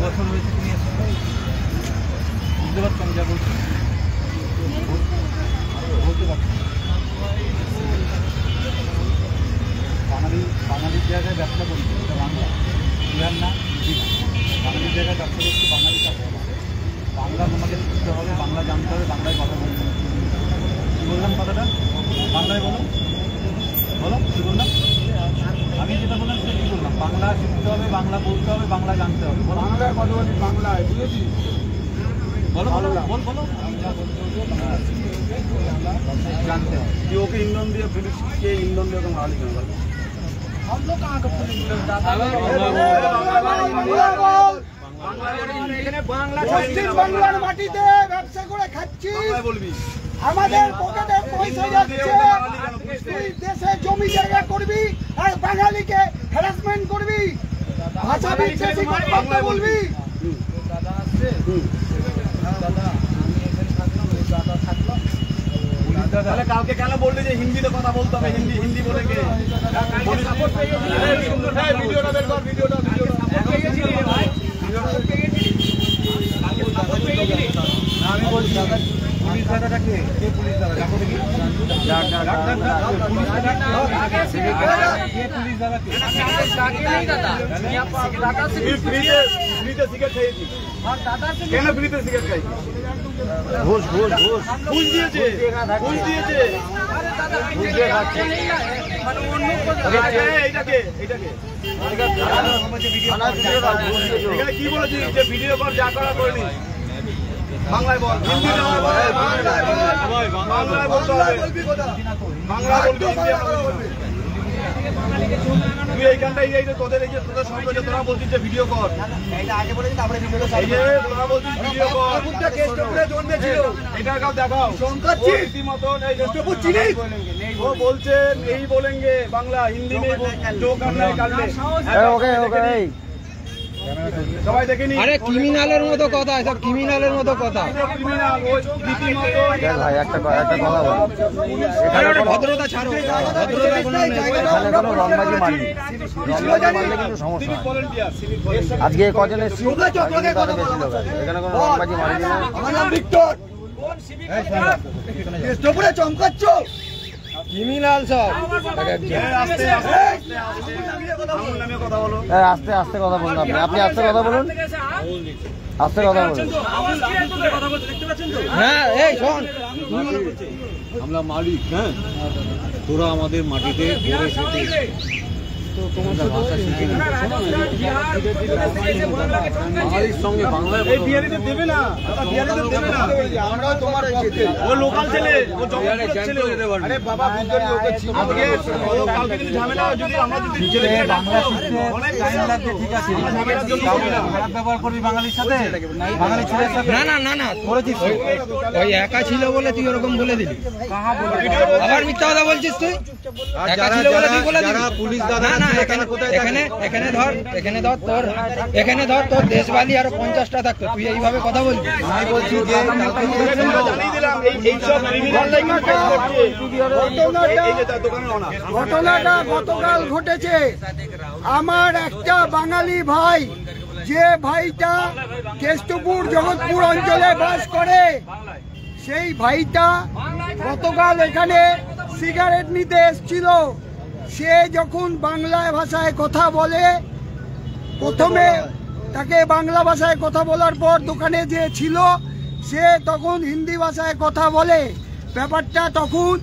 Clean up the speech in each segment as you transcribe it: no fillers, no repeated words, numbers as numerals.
বছর হয়েছে তুমি বুঝতে পারছো আমি যা বলছি বলতে পারছি বাঙালির জায়গায় ব্যবসা করছি এটা বাংলা বিহার না বাঙালির জায়গায় ব্যবসা করছি বাঙালি কাজ বাংলা তোমাকে শিখতে হবে বাংলা জানতে হবে বাংলায় কথা বলতে হবে কী বললাম কথাটা বাংলায় বলো বলো কী বললাম আমি যেটা বললাম সেটা কী বললাম বাংলা শিখতে হবে বাংলা বলতে হবে বাংলা জানতে হবে বাংলায় কথা বলি বাংলায় বুঝেছি বলো বলো বল বলো जानते हो कि ओके इंधन दिए पुलिस के इंधन दिए तो मार लेंगे हम लोग कहाँ का पुलिस বাংলার মাটিতে ব্যবসা করে খাচ্ছিস আমাদের পকেটে পয়সা যাচ্ছে তুই দেশে জমি জায়গা করবি আর বাঙালিকে হ্যারাসমেন্ট করবি ভাষা বিচ্ছেদ কথা বলবি দাদা আছে দাদা আমি এখানে থাকলাম ওই দাদা থাকলো তাহলে কালকে কেন বললি যে হিন্দিতে কথা বলতে হবে হিন্দি হিন্দি বলে কে ভিডিওটা বের কর ভিডিওটা আমি বলছি দাদা পুলিশ দাদাটা কে পুলিশ দাদা ডাকো দেখি পুলিশ দাদা ফ্রিতে সিগারেট খাইয়েছি কেন ফ্রিতে সিগারেট খাই ঘুষ ঘুষ ঘুষ ঘুষ দিয়েছে ঘুষ দিয়েছে কি বলেছিস যে ভিডিও কর যা করা করে নি বাংলায় বল হিন্দি বাংলায় বলতে হবে বাংলা বলতে তুই এইখানটাই এই যে তোদের এই যে তোদের সঙ্গে যে তোরা বলছিস যে ভিডিও কর আগে বলেছি তারপরে ভিডিওটা এই যে তোরা বলছিস ভিডিও কর কেষ্টপুরে জন্মেছিল এটা কাউ দেখাও মতন ও বলছে এই বলেঙ্গে বাংলা হিন্দি में जो करना है कर ले ওকে ওকে সবাই দেখেনি আরে ক্রিমিনালের মতো কথা সব ক্রিমিনালের মতো কথা ক্রিমিনাল ওই রীতিমতো ভাই একটা কথা বল এখানে ভদ্রতা ছাড়ো ভদ্রতা কোনো নেই এখানে কোনো রংবাজি মারি কিন্তু সমস্যা আজকে কজন এসেছে এখানে কোনো রংবাজি মারি না আমার নাম ভিক্টর কোন সিভিক কেষ্টপুরে চমকাচ্ছ ক্রিমিনাল সব আস্তে আস্তে কথা বলুন আপনি আস্তে কথা বলুন আস্তে কথা বলুন হ্যাঁ এই শোন আমরা মালিক হ্যাঁ তোরা আমাদের মাটিতে বাঙালির সঙ্গে বাংলায় দেবে না আমরাও তোমার ও লোকাল ছেলে ও ছেলে আরে বাবা কালকে যদি ঝামেলা যদি আমরা যদি বাংলা শিখতে অনেক টাইম লাগবে ঠিক আছে খারাপ ব্যবহার করবি বাঙালির সাথে বাঙালি ছেলের সাথে না না না না করেছিস ওই একা ছিল বলে তুই ওরকম বলে দিলি আবার মিথ্যা কথা বলছিস তুই একা ছিল বলে তুই বলে দিলি পুলিশ দাদা না এখানে ধর তোর দেশবালি আরো 50টা থাকতো তুই এইভাবে কথা বলছিস আমি বলছি যে ঘটনাটা গতকাল ঘটেছে আমার একটা বাঙালি ভাই যে ভাইটা কেষ্টপুর জগৎপুর অঞ্চলে বাস করে সেই ভাইটা গতকাল এখানে সিগারেট নিতে এসেছিল সে যখন বাংলা ভাষায় কথা বলে প্রথমে তাকে বাংলা ভাষায় কথা বলার পর দোকানে যে ছিল সে তখন হিন্দি ভাষায় কথা বলে ব্যাপারটা তখন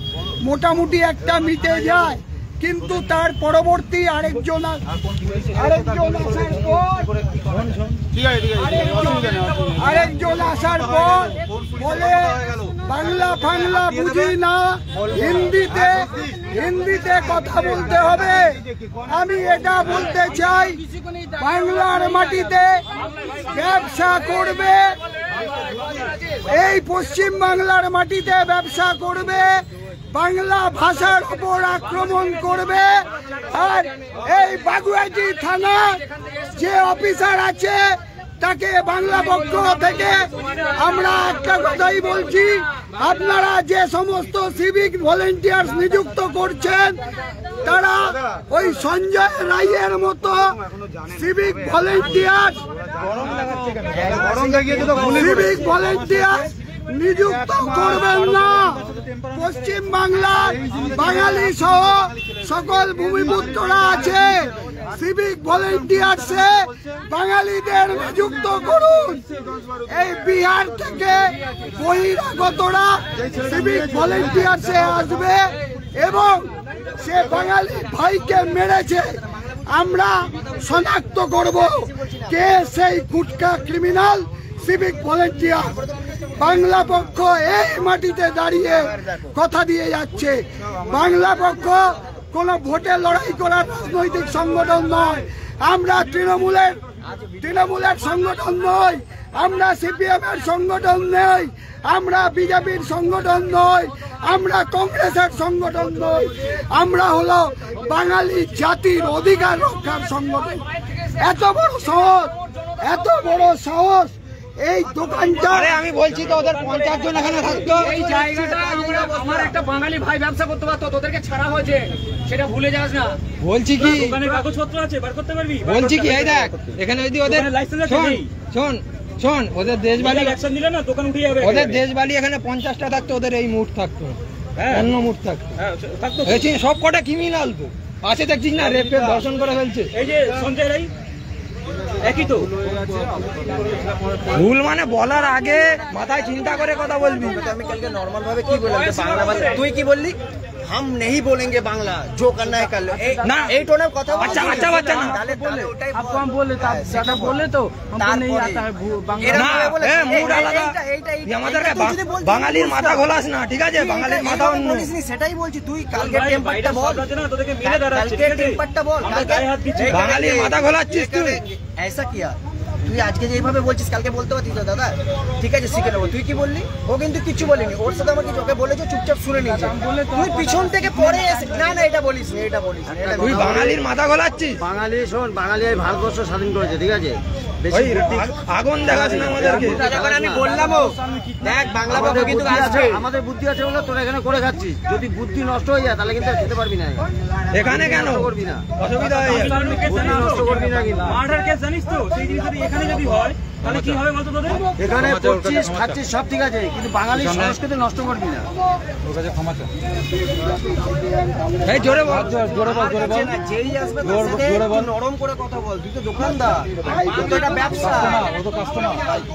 মোটামুটি একটা মিটে যায় কিন্তু তার পরবর্তী আরেকজন আসার পর বলে বাংলা ফাংলা বুঝি না হিন্দিতে কথা বলতে হবে আমি এটা বলতে চাই বাংলার মাটিতে ব্যবসা করবে এই পশ্চিম বাংলার মাটিতে ব্যবসা করবে বাংলা ভাষার উপর আক্রমণ করবে আর এই বাগুয়াটি থানা যে অফিসার আছে তাকে বাংলা পক্ষ থেকে আমরা একটা কথাই বলছি আপনারা যে সমস্ত সিভিক ভলেন্টিয়ার্স নিযুক্ত করছেন তারা ওই সঞ্জয় রায়ের মতো সিভিক ভলেন্টিয়ার নিযুক্ত করবেন না। পশ্চিম বাংলার বাঙালি সহ সকল ভূমিপুত্ররা আছে, সিভিক ভলেন্টিয়ার্সে বাঙালিদের নিযুক্ত করুন। এই বিহার থেকে বহিরাগতরা সিভিক ভলেন্টিয়ার্সে আসবে এবং সে বাঙালি ভাইকে মেরেছে। আমরা শনাক্ত করব কে সেই গুটকা ক্রিমিনাল সিভিক ভলেন্টিয়ার। বাংলা পক্ষ এই মাটিতে দাঁড়িয়ে কথা দিয়ে যাচ্ছে। বাংলা পক্ষ কোন ভোটে লড়াই করার রাজনৈতিক সংগঠন নয়। আমরা তৃণমূলের সংগঠন নই, আমরা সিপিএম এর সংগঠন নই, আমরা বিজেপির সংগঠন নই, আমরা কংগ্রেসের সংগঠন নই। আমরা হলো বাঙালি জাতির অধিকার রক্ষার সংগঠন। এত বড় সাহস এই দোকানটা। আমি বলছি তো ওদের 50 জন এখানে থাকতো। এই জায়গাটা আমার একটা বাঙালি ভাই ব্যবসা করতে পারতো, তোদেরকে ছাড়া হয়েছে, সেটা ভুলে যাস না। বলছি কি দোকানের কাগজপত্র আছে, বার করতে পারবি। বলছি কি এই দেখ এখানে যদি ওদের শোন ওদের দেশবালি অ্যাকশন দিলে না দোকান উঠে যাবে। ওদের দেশবালি এখানে 50টা থাকতো, ওদের এই মুঠ থাকতো, অন্য মুঠ থাকতো। সব কটা ক্রিমিনাল তো আছে, দেখছিস না, রেপে ধর্ষণ করে ফেলছে। এই যে সঞ্জয় রায় একই তো। ভুল মানে বলার আগে মাথায় চিন্তা করে কথা বলবি। আমি কালকে নর্মাল ভাবে কি বললাম, বাংলা ভাষা তুই কি বললি, हम नहीं बोलेंगे बांग्ला, जो करना है कर लो ना। এই টোনে কথা अच्छा বাচ্চা না आपको हम बोले तो ज्यादा बोले तो हमको नहीं आता है बांग्ला। এ মুড আলাদা, আমাদেরকে বাঙালির মাথা ঘোলাস না, ঠিক আছে? বাঙালির মাথা অন্য। সেটাই বলছি, তুই কালকে টেম্পারটা বল, তোদেরকে মেরে দাঁড়াচ্ছে, কালকে টেম্পারটা বল, গায়ে হাত দিচ্ছিস, বাঙালির মাথা ঘোলাচ্ছিস তুই। ऐसा किया তুই আজকে যেভাবে বলছিস কালকে বলতে পারতিস তো দাদা, ঠিক আছে শিখে নেবো। তুই কি বললি? ও কিন্তু কিছু বলেনি, ওর সাথে আমার কিছু ওকে বলেছে, চুপচাপ শুনে নিয়েছে। তুই পিছন থেকে পরে এসে না এটা বলিস না, এটা বলিস না। তুই বাঙালির মাথা ঘোলাচ্ছিস। বাঙালি শোন, বাঙালি এই ভারতবর্ষ স্বাধীন করেছে, ঠিক আছে? আগুন দেখাস না আমাদেরকে। যখন আমি বললাম দেখ বাংলা ভাষা কিন্তু আসবে, আমাদের বুদ্ধি আছে বলে তোরা এখানে করে খাচ্ছিস। যদি বুদ্ধি নষ্ট হয়ে যায় তাহলে কিন্তু খেতে পারবি না। এখানে কেন করবি না, অসুবিধা হয়ে যাবে। নষ্ট করবি না কিন্তু। মার্ডার কেস জানিস তো, সেই জিনিস যদি এখানে যদি হয় তাহলে কি হবে বলতো তোদের? এখানে পড়ছিস খাচ্ছিস সব ঠিক আছে, কিন্তু বাঙালি সংস্কৃতি নষ্ট করবি না। এই জোরে বল, যেই আসবে নরম করে কথা বল। তুই তো দোকানদার, তোর তো এটা ব্যবসা,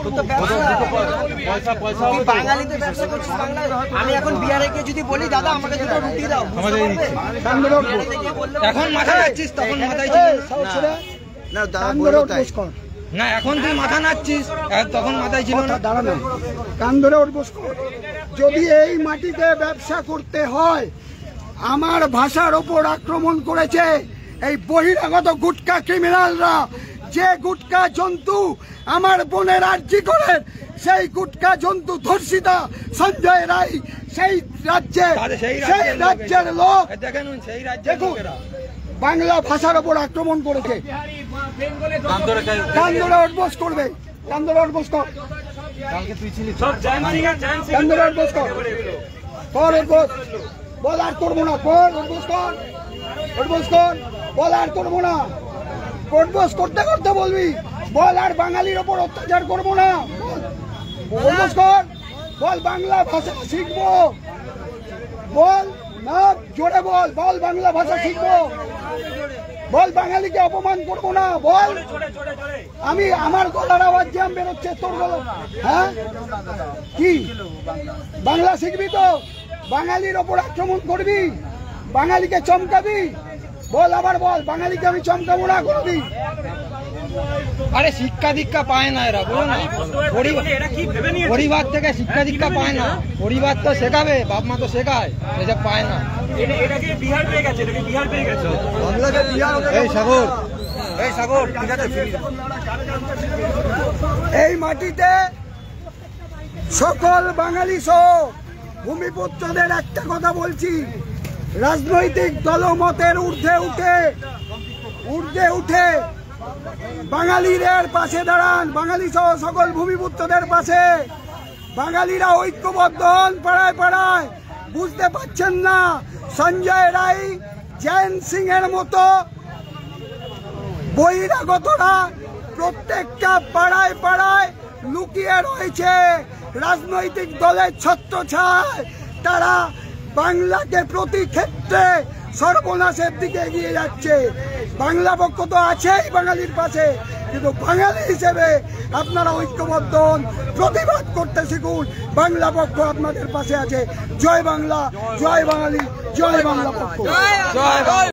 তোর তো ব্যবসা। তুই বাঙালিতে ব্যবসা করছিস বাংলায়। আমি এখন বিহারে গিয়ে যদি বলি দাদা আমাকে দুটো রুটি দাও, এখন মাথা নাচ্ছিস, তখন মাথায় ছিল না দাদা বলবো তাই না। এখন তুই মাথা নাচ্ছিস, তখন মাথায় ছিল না। দাঁড়ানো, কান ধরে উঠবোস কর। যদি এই মাটিতে ব্যবসা করতে হয়, আমার ভাষার ওপর আক্রমণ করেছে এই বহিরাগত গুটকা ক্রিমিনালরা। যে গুটকা জন্তু আমার বোনের আর্জি করে, সেই গুটকা জন্তু ধর্ষিতা সঞ্জয় রায় সেই রাজ্যের লোক। দেখুন বাংলা ভাষার ওপর আক্রমণ করেছে। কান ধরে উঠবোস করবে, কান ধরে উঠবোস কর, কান ধরে উঠবোস কর, উঠবোস বল আর করবো না, উঠবোস কর, উঠবোস কর, বল আর করবো না। উঠবোস করতে করতে বলবি বল আর বাঙালির ওপর অত্যাচার করবো না। উঠবোস কর, বল বাংলা ভাষা শিখবো, বল না জোরে বল, বল বাংলা ভাষা শিখবো, বল বাঙালিকে অপমান করবো না, বল। আমি আমার গলার আওয়াজ জ্যাম বেরোচ্ছে তোর গলা, হ্যাঁ কি বাংলা শিখবি তো? বাঙালির ওপর আক্রমণ করবি, বাঙালিকে চমকাবি, বল আবার বল বাঙালিকে আমি চমকাবো না করবি। আরে শিক্ষা দীক্ষা পায় না এরা, বুঝো না? পরিবার থেকে শিক্ষা দীক্ষা পায় না। পরিবার তো শেখাবে, বাপ মা তো শেখায়, এসব পায় না। এই মাটিতে সকল বাঙালি সহ ভূমিপুত্রদের একটা কথা বলছি, রাজনৈতিক দলমতের ঊর্ধ্বে উঠে বাঙালিদের পাশে দাঁড়ান, বাঙালি সহ সকল ভূমিপুত্রদের পাশে। বাঙালিরা ঐক্যবদ্ধ হন পাড়ায় পাড়ায়। বুঝতে পারছেন না সঞ্জয় রায়, জয়ন্ত সিং এর মতো বহিরাগতরা প্রত্যেকটা পাড়ায় পাড়ায় লুকিয়ে রয়েছে রাজনৈতিক দলের ছত্রছায়ায়। তারা বাংলাকে প্রতি ক্ষেত্রে সর্বনাশের দিকে এগিয়ে যাচ্ছে। বাংলা পক্ষ তো আছেই বাঙালির পাশে, কিন্তু বাঙালি হিসেবে আপনারা ঐক্যবদ্ধ হন, প্রতিবাদ করতে শিখুন। বাংলা পক্ষ আপনাদের পাশে আছে। জয় বাংলা, জয় বাঙালি, জয় বাংলা পক্ষ।